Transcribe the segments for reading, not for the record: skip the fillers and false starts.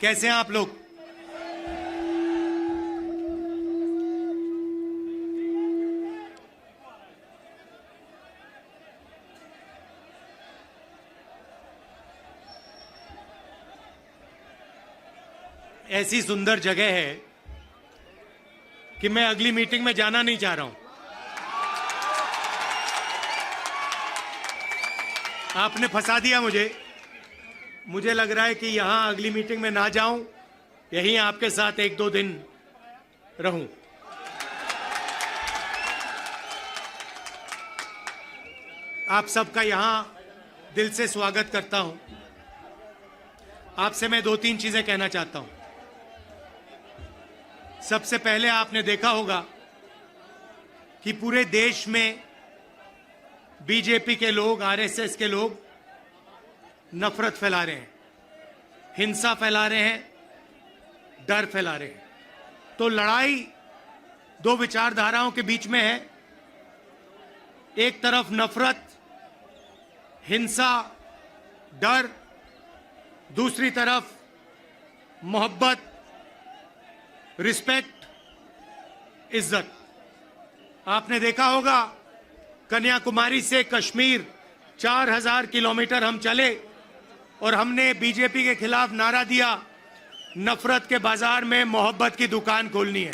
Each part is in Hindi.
कैसे हैं आप लोग? ऐसी सुंदर जगह है कि मैं अगली मीटिंग में जाना नहीं चाह रहा हूं। आपने फंसा दिया मुझे लग रहा है कि यहां अगली मीटिंग में ना जाऊं, यहीं आपके साथ 1-2 दिन रहूं। आप सबका यहां दिल से स्वागत करता हूं। आपसे मैं 2-3 चीजें कहना चाहता हूं। सबसे पहले आपने देखा होगा कि पूरे देश में बीजेपी के लोग, आरएसएस के लोग नफरत फैला रहे हैं, हिंसा फैला रहे हैं, डर फैला रहे हैं। तो लड़ाई 2 विचारधाराओं के बीच में है। एक तरफ नफरत, हिंसा, डर, दूसरी तरफ मोहब्बत, रिस्पेक्ट, इज्जत। आपने देखा होगा कन्याकुमारी से कश्मीर 4000 किलोमीटर हम चले और हमने बीजेपी के खिलाफ नारा दिया, नफरत के बाजार में मोहब्बत की दुकान खोलनी है।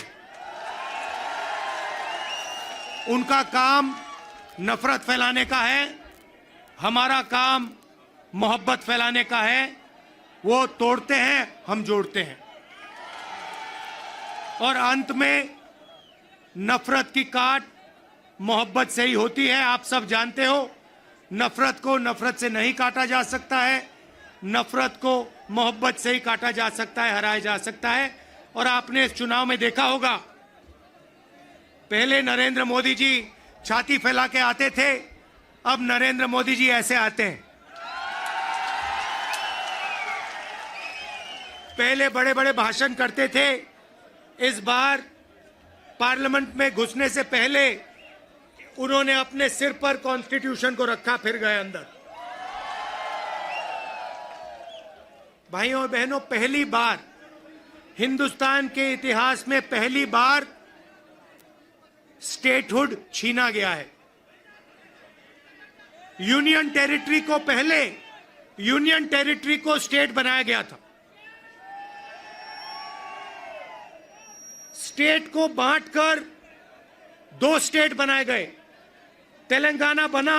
उनका काम नफरत फैलाने का है, हमारा काम मोहब्बत फैलाने का है। वो तोड़ते हैं, हम जोड़ते हैं। और अंत में नफरत की काट मोहब्बत से ही होती है। आप सब जानते हो, नफरत को नफरत से नहीं काटा जा सकता है, नफरत को मोहब्बत से ही काटा जा सकता है, हराया जा सकता है। और आपने इस चुनाव में देखा होगा, पहले नरेंद्र मोदी जी छाती फैला के आते थे, अब नरेंद्र मोदी जी ऐसे आते हैं। पहले बड़े बड़े भाषण करते थे, इस बार पार्लियामेंट में घुसने से पहले उन्होंने अपने सिर पर कॉन्स्टिट्यूशन को रखा, फिर गए अंदर। भाइयों और बहनों, पहली बार हिंदुस्तान के इतिहास में पहली बार स्टेटहुड छीना गया है। यूनियन टेरिटरी को पहले यूनियन टेरिटरी को स्टेट बनाया गया था। स्टेट को बांटकर 2 स्टेट बनाए गए। तेलंगाना बना,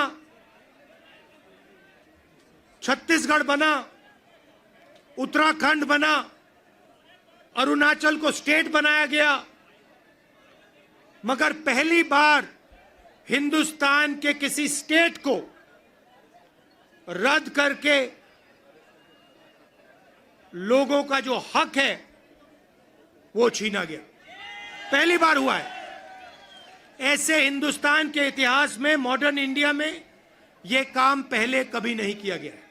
छत्तीसगढ़ बना, उत्तराखंड बना, अरुणाचल को स्टेट बनाया गया। मगर पहली बार हिंदुस्तान के किसी स्टेट को रद्द करके लोगों का जो हक है वो छीना गया। पहली बार हुआ है। ऐसे हिंदुस्तान के इतिहास में, मॉडर्न इंडिया में यह काम पहले कभी नहीं किया गया है।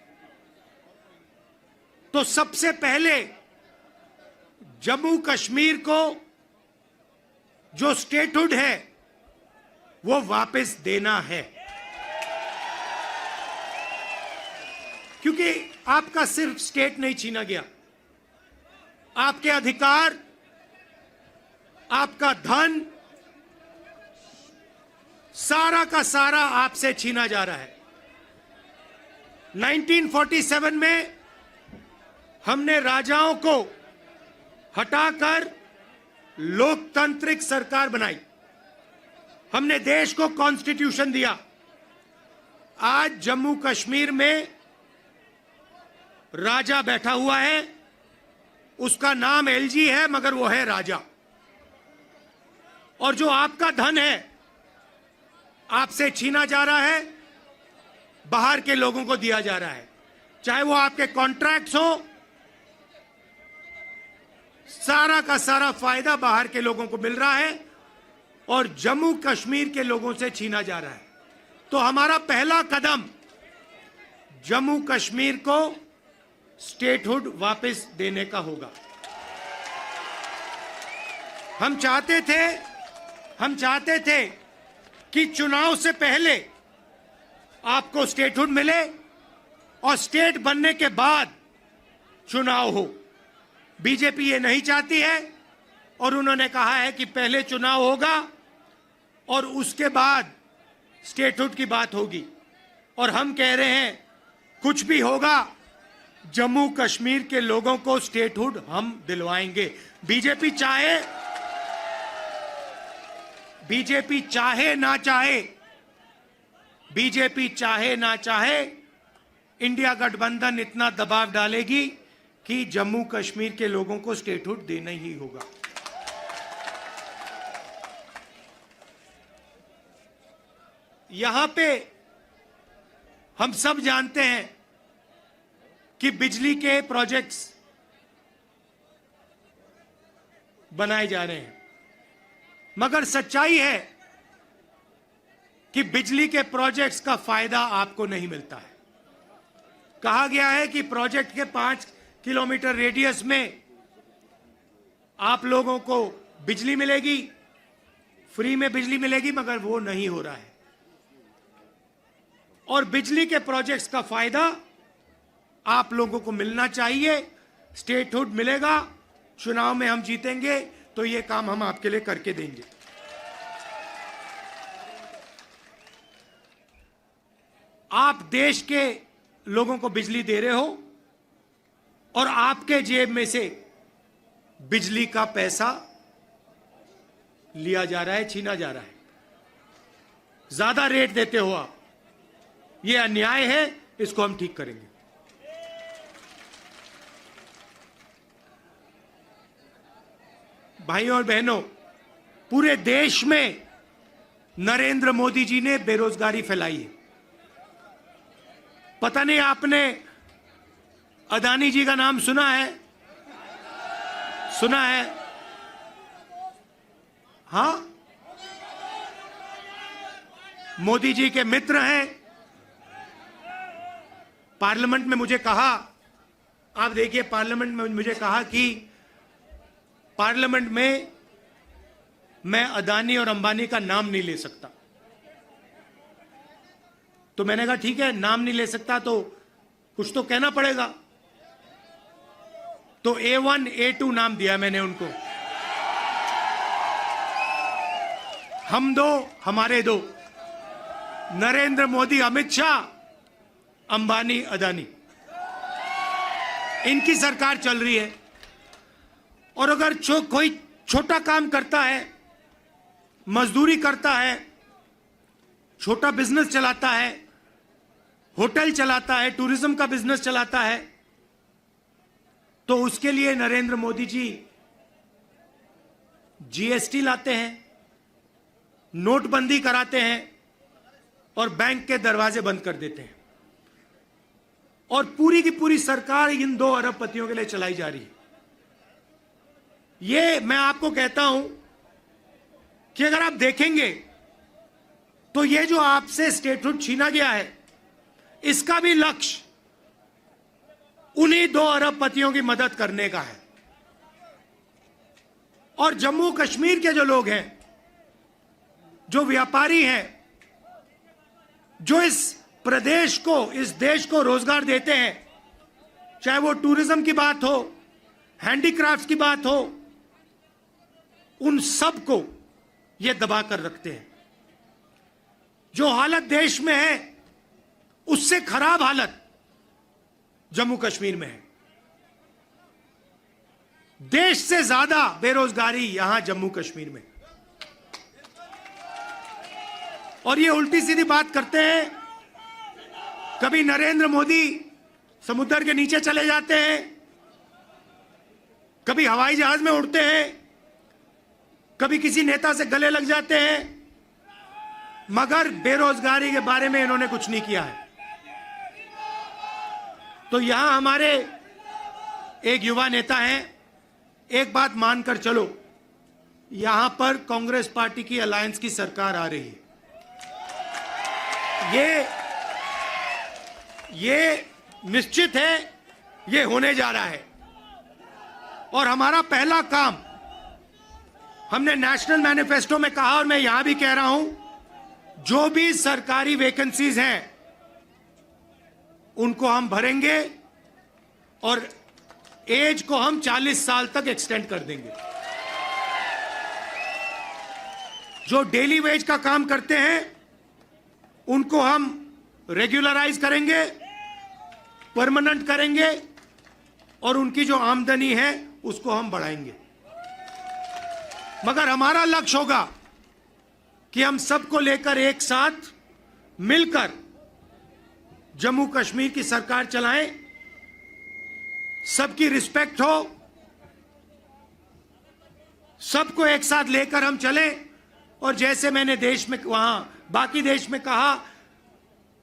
तो सबसे पहले जम्मू कश्मीर को जो स्टेटहुड है वो वापस देना है। क्योंकि आपका सिर्फ स्टेट नहीं छीना गया, आपके अधिकार, आपका धन, सारा का सारा आपसे छीना जा रहा है। 1947 में हमने राजाओं को हटाकर लोकतांत्रिक सरकार बनाई, हमने देश को कॉन्स्टिट्यूशन दिया। आज जम्मू कश्मीर में राजा बैठा हुआ है, उसका नाम एलजी है, मगर वो है राजा। और जो आपका धन है आपसे छीना जा रहा है, बाहर के लोगों को दिया जा रहा है। चाहे वो आपके कॉन्ट्रैक्ट्स हो, सारा का सारा फायदा बाहर के लोगों को मिल रहा है और जम्मू कश्मीर के लोगों से छीना जा रहा है। तो हमारा पहला कदम जम्मू कश्मीर को स्टेटहुड वापस देने का होगा। हम चाहते थे कि चुनाव से पहले आपको स्टेटहुड मिले और स्टेट बनने के बाद चुनाव हो। बीजेपी ये नहीं चाहती है और उन्होंने कहा है कि पहले चुनाव होगा और उसके बाद स्टेटहुड की बात होगी। और हम कह रहे हैं कुछ भी होगा, जम्मू कश्मीर के लोगों को स्टेटहुड हम दिलवाएंगे। बीजेपी चाहे ना चाहे, इंडिया गठबंधन इतना दबाव डालेगी कि जम्मू कश्मीर के लोगों को स्टेटहुड देना ही होगा। यहां पे हम सब जानते हैं कि बिजली के प्रोजेक्ट्स बनाए जा रहे हैं, मगर सच्चाई है कि बिजली के प्रोजेक्ट्स का फायदा आपको नहीं मिलता है। कहा गया है कि प्रोजेक्ट के 5 किलोमीटर रेडियस में आप लोगों को बिजली मिलेगी, फ्री में बिजली मिलेगी, मगर वो नहीं हो रहा है। और बिजली के प्रोजेक्ट्स का फायदा आप लोगों को मिलना चाहिए। स्टेटहुड मिलेगा, चुनाव में हम जीतेंगे तो ये काम हम आपके लिए करके देंगे। आप देश के लोगों को बिजली दे रहे हो और आपके जेब में से बिजली का पैसा लिया जा रहा है, छीना जा रहा है। ज्यादा रेट देते हो आप, ये अन्याय है, इसको हम ठीक करेंगे। भाइयों और बहनों, पूरे देश में नरेंद्र मोदी जी ने बेरोजगारी फैलाई है। पता नहीं आपने अदानी जी का नाम सुना है? सुना है? हां, मोदी जी के मित्र हैं। पार्लियामेंट में मुझे कहा, आप देखिए, पार्लियामेंट में मुझे कहा कि पार्लियामेंट में मैं अदानी और अंबानी का नाम नहीं ले सकता। तो मैंने कहा ठीक है, नाम नहीं ले सकता तो कुछ तो कहना पड़ेगा। तो A1 A2 नाम दिया मैंने उनको। हम दो, हमारे दो, नरेंद्र मोदी, अमित शाह, अंबानी, अदानी, इनकी सरकार चल रही है। और अगर कोई छोटा काम करता है, मजदूरी करता है, छोटा बिजनेस चलाता है, होटल चलाता है, टूरिज्म का बिजनेस चलाता है, तो उसके लिए नरेंद्र मोदी जी GST लाते हैं, नोटबंदी कराते हैं और बैंक के दरवाजे बंद कर देते हैं। और पूरी की पूरी सरकार इन 2 अरबपतियों के लिए चलाई जा रही है। ये मैं आपको कहता हूं कि अगर आप देखेंगे तो ये जो आपसे स्टेटहुड छीना गया है, इसका भी लक्ष्य उन्हीं 2 अरबपतियों की मदद करने का है। और जम्मू कश्मीर के जो लोग हैं, जो व्यापारी हैं, जो इस प्रदेश को, इस देश को रोजगार देते हैं, चाहे वो टूरिज्म की बात हो, हैंडीक्राफ्ट की बात हो, उन सब को ये दबा कर रखते हैं। जो हालत देश में है, उससे खराब हालत जम्मू कश्मीर में है। देश से ज्यादा बेरोजगारी यहां जम्मू कश्मीर में। और ये उल्टी सीधी बात करते हैं। कभी नरेंद्र मोदी समुद्र के नीचे चले जाते हैं, कभी हवाई जहाज में उड़ते हैं, कभी किसी नेता से गले लग जाते हैं, मगर बेरोजगारी के बारे में इन्होंने कुछ नहीं किया है। तो यहां हमारे एक युवा नेता हैं, एक बात मानकर चलो, यहां पर कांग्रेस पार्टी की अलायंस की सरकार आ रही है। ये निश्चित है, ये होने जा रहा है। और हमारा पहला काम, हमने नेशनल मैनिफेस्टो में कहा और मैं यहां भी कह रहा हूं, जो भी सरकारी वैकेंसीज हैं उनको हम भरेंगे और एज को हम 40 साल तक एक्सटेंड कर देंगे। जो डेली वेज का काम करते हैं उनको हम रेगुलराइज करेंगे, परमानेंट करेंगे और उनकी जो आमदनी है उसको हम बढ़ाएंगे। मगर हमारा लक्ष्य होगा कि हम सबको लेकर एक साथ मिलकर जम्मू कश्मीर की सरकार चलाएं, सबकी रिस्पेक्ट हो, सबको एक साथ लेकर हम चलें। और जैसे मैंने देश में वहां बाकी देश में कहा,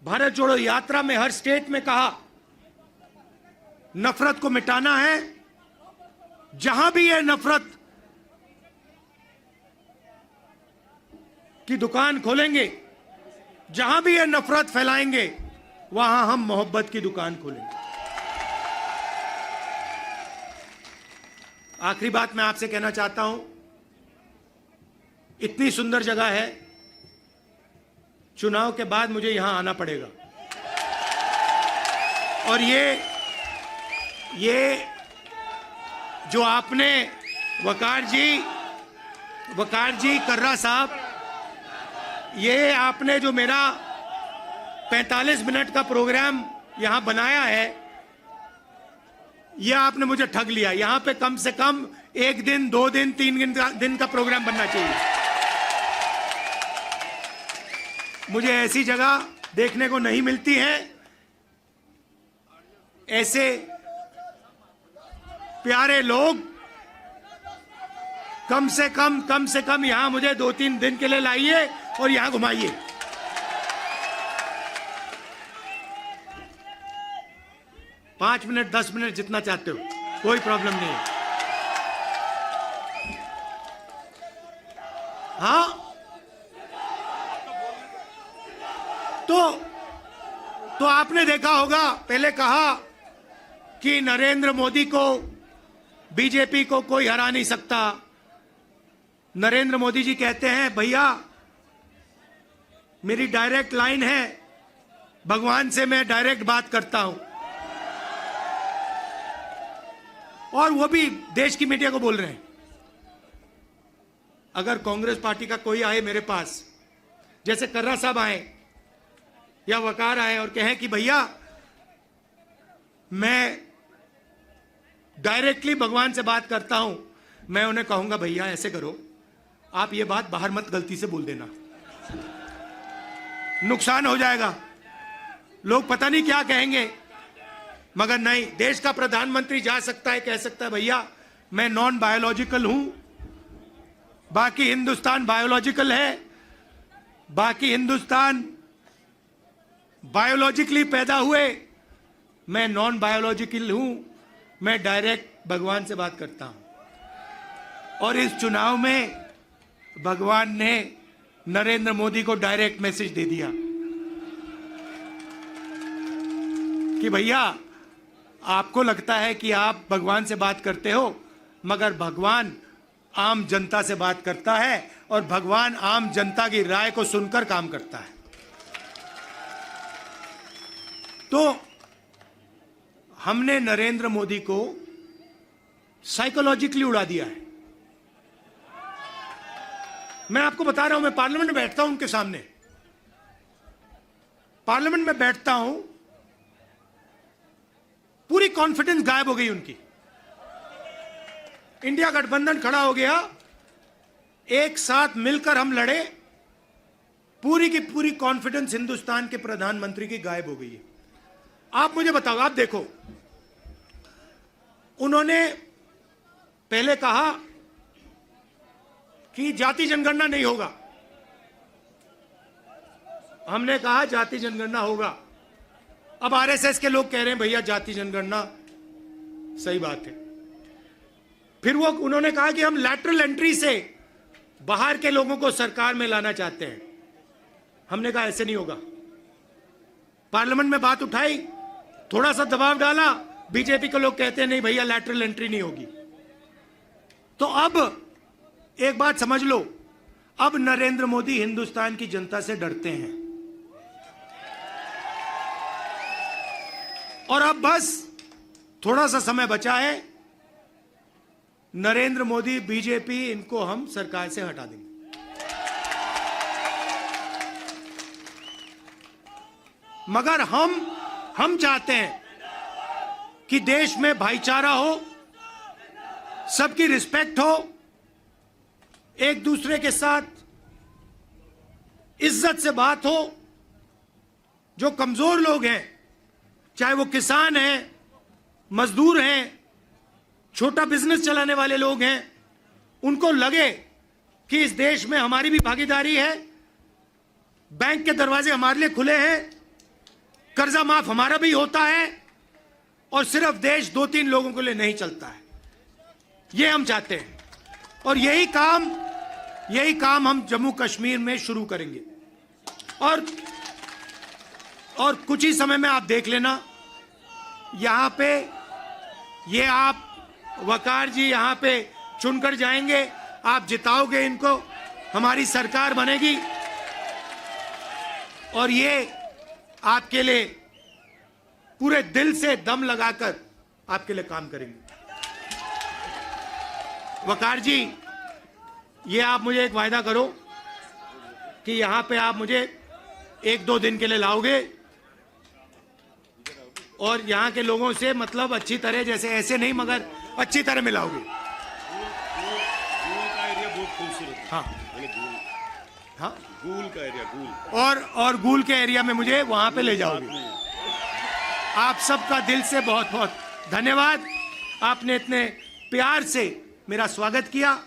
भारत जोड़ो यात्रा में हर स्टेट में कहा, नफरत को मिटाना है। जहां भी ये नफरत की दुकान खोलेंगे, जहां भी ये नफरत फैलाएंगे, वहां हम मोहब्बत की दुकान खोलेंगे। आखिरी बात मैं आपसे कहना चाहता हूं, इतनी सुंदर जगह है, चुनाव के बाद मुझे यहां आना पड़ेगा। और ये जो आपने वकार जी कर्रा साहब, ये आपने जो मेरा 45 मिनट का प्रोग्राम यहां बनाया है, यह आपने मुझे ठग लिया। यहां पे कम से कम 1 दिन, 2 दिन, 3 दिन का प्रोग्राम बनना चाहिए। मुझे ऐसी जगह देखने को नहीं मिलती है। ऐसे प्यारे लोग कम से कम यहां मुझे 2-3 दिन के लिए लाइए और यहां घुमाइए। पांच मिनट, 10 मिनट, जितना चाहते हो, कोई प्रॉब्लम नहीं है। हाँ, तो आपने देखा होगा, पहले कहा कि नरेंद्र मोदी को, बीजेपी को कोई हरा नहीं सकता। नरेंद्र मोदी जी कहते हैं, भैया मेरी डायरेक्ट लाइन है, भगवान से मैं डायरेक्ट बात करता हूं। और वो भी देश की मीडिया को बोल रहे हैं। अगर कांग्रेस पार्टी का कोई आए मेरे पास, जैसे कर्रा साहब आए या वकार आए और कहें कि भैया मैं डायरेक्टली भगवान से बात करता हूं, मैं उन्हें कहूंगा, भैया ऐसे करो, आप ये बात बाहर मत गलती से बोल देना, नुकसान हो जाएगा, लोग पता नहीं क्या कहेंगे। मगर नहीं, देश का प्रधानमंत्री जा सकता है, कह सकता है, भैया मैं नॉन बायोलॉजिकल हूं, बाकी हिंदुस्तान बायोलॉजिकल है, बाकी हिंदुस्तान बायोलॉजिकली पैदा हुए, मैं नॉन बायोलॉजिकल हूं, मैं डायरेक्ट भगवान से बात करता हूं। और इस चुनाव में भगवान ने नरेंद्र मोदी को डायरेक्ट मैसेज दे दिया कि भैया आपको लगता है कि आप भगवान से बात करते हो, मगर भगवान आम जनता से बात करता है और भगवान आम जनता की राय को सुनकर काम करता है। तो हमने नरेंद्र मोदी को साइकोलॉजिकली उड़ा दिया है। मैं आपको बता रहा हूं, मैं पार्लियामेंट में बैठता हूं, उनके सामने पार्लियामेंट में बैठता हूं, पूरी कॉन्फिडेंस गायब हो गई उनकी। इंडिया गठबंधन खड़ा हो गया, एक साथ मिलकर हम लड़े, पूरी की पूरी कॉन्फिडेंस हिंदुस्तान के प्रधानमंत्री की गायब हो गई है। आप मुझे बताओ, आप देखो, उन्होंने पहले कहा कि जाति जनगणना नहीं होगा, हमने कहा जाति जनगणना होगा। अब आरएसएस के लोग कह रहे हैं भैया जाति जनगणना सही बात है। फिर वो उन्होंने कहा कि हम लैटरल एंट्री से बाहर के लोगों को सरकार में लाना चाहते हैं। हमने कहा ऐसे नहीं होगा। पार्लियामेंट में बात उठाई, थोड़ा सा दबाव डाला, बीजेपी के लोग कहते हैं नहीं भैया लैटरल एंट्री नहीं होगी। तो अब एक बात समझ लो, अब नरेंद्र मोदी हिंदुस्तान की जनता से डरते हैं और अब बस थोड़ा सा समय बचा है, नरेंद्र मोदी, बीजेपी, इनको हम सरकार से हटा देंगे। मगर हम चाहते हैं कि देश में भाईचारा हो, सबकी रिस्पेक्ट हो, एक दूसरे के साथ इज्जत से बात हो। जो कमजोर लोग हैं, चाहे वो किसान हैं, मजदूर हैं, छोटा बिजनेस चलाने वाले लोग हैं, उनको लगे कि इस देश में हमारी भी भागीदारी है, बैंक के दरवाजे हमारे लिए खुले हैं, कर्जा माफ हमारा भी होता है और सिर्फ देश 2-3 लोगों के लिए नहीं चलता है। ये हम चाहते हैं और यही काम हम जम्मू कश्मीर में शुरू करेंगे। और कुछ ही समय में आप देख लेना, यहां पे ये आप वकार जी यहां पे चुनकर जाएंगे, आप जिताओगे इनको, हमारी सरकार बनेगी और ये आपके लिए पूरे दिल से दम लगाकर आपके लिए काम करेंगे। वकार जी, ये आप मुझे एक वायदा करो कि यहां पे आप मुझे 1-2 दिन के लिए लाओगे और यहां के लोगों से मतलब अच्छी तरह, जैसे ऐसे नहीं मगर अच्छी तरह मिलाओगे। गूल का एरिया बहुत खूबसूरत है। हाँ हाँ, गूल का एरिया, गूल और गूल के एरिया में मुझे वहां पे ले जाओगे। आप सबका दिल से बहुत बहुत धन्यवाद। आपने इतने प्यार से मेरा स्वागत किया।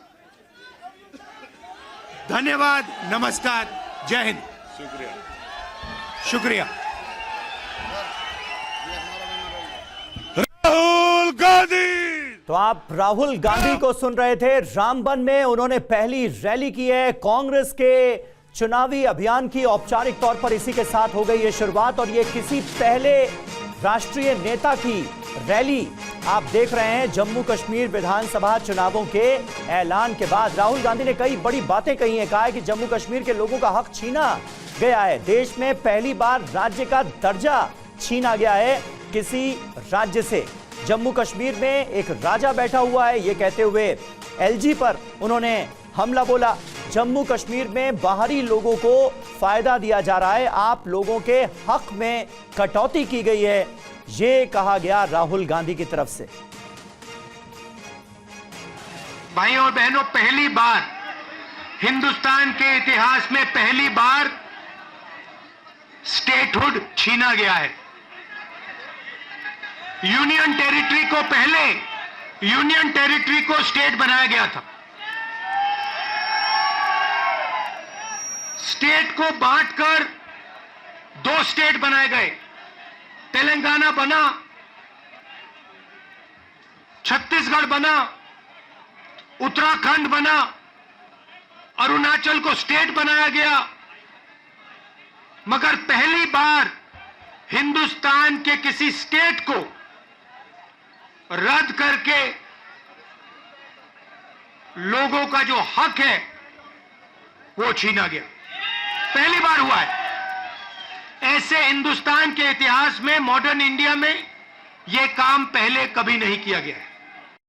धन्यवाद, नमस्कार, जय हिंद। शुक्रिया। राहुल गांधी। तो आप राहुल गांधी को सुन रहे थे। रामबन में उन्होंने पहली रैली की है। कांग्रेस के चुनावी अभियान की औपचारिक तौर पर इसी के साथ हो गई है शुरुआत और ये किसी पहले राष्ट्रीय नेता की रैली आप देख रहे हैं। जम्मू कश्मीर विधानसभा चुनावों के ऐलान के बाद राहुल गांधी ने कई बड़ी बातें कही हैं। कहा है कि जम्मू कश्मीर के लोगों का हक छीना गया है। देश में पहली बार राज्य का दर्जा छीना गया है किसी राज्य से। जम्मू कश्मीर में एक राजा बैठा हुआ है, ये कहते हुए एलजी पर उन्होंने हमला बोला। जम्मू कश्मीर में बाहरी लोगों को फायदा दिया जा रहा है, आप लोगों के हक में कटौती की गई है, ये कहा गया राहुल गांधी की तरफ से। भाइयों और बहनों, पहली बार हिंदुस्तान के इतिहास में पहली बार स्टेटहुड छीना गया है। यूनियन टेरिटरी को पहले यूनियन टेरिटरी को स्टेट बनाया गया था। स्टेट को बांटकर 2 स्टेट बनाए गए। तेलंगाना बना, छत्तीसगढ़ बना, उत्तराखंड बना, अरुणाचल को स्टेट बनाया गया। मगर पहली बार हिंदुस्तान के किसी स्टेट को रद्द करके लोगों का जो हक है वो छीना गया। पहली बार हुआ है। ऐसे हिंदुस्तान के इतिहास में, मॉडर्न इंडिया में यह काम पहले कभी नहीं किया गया है।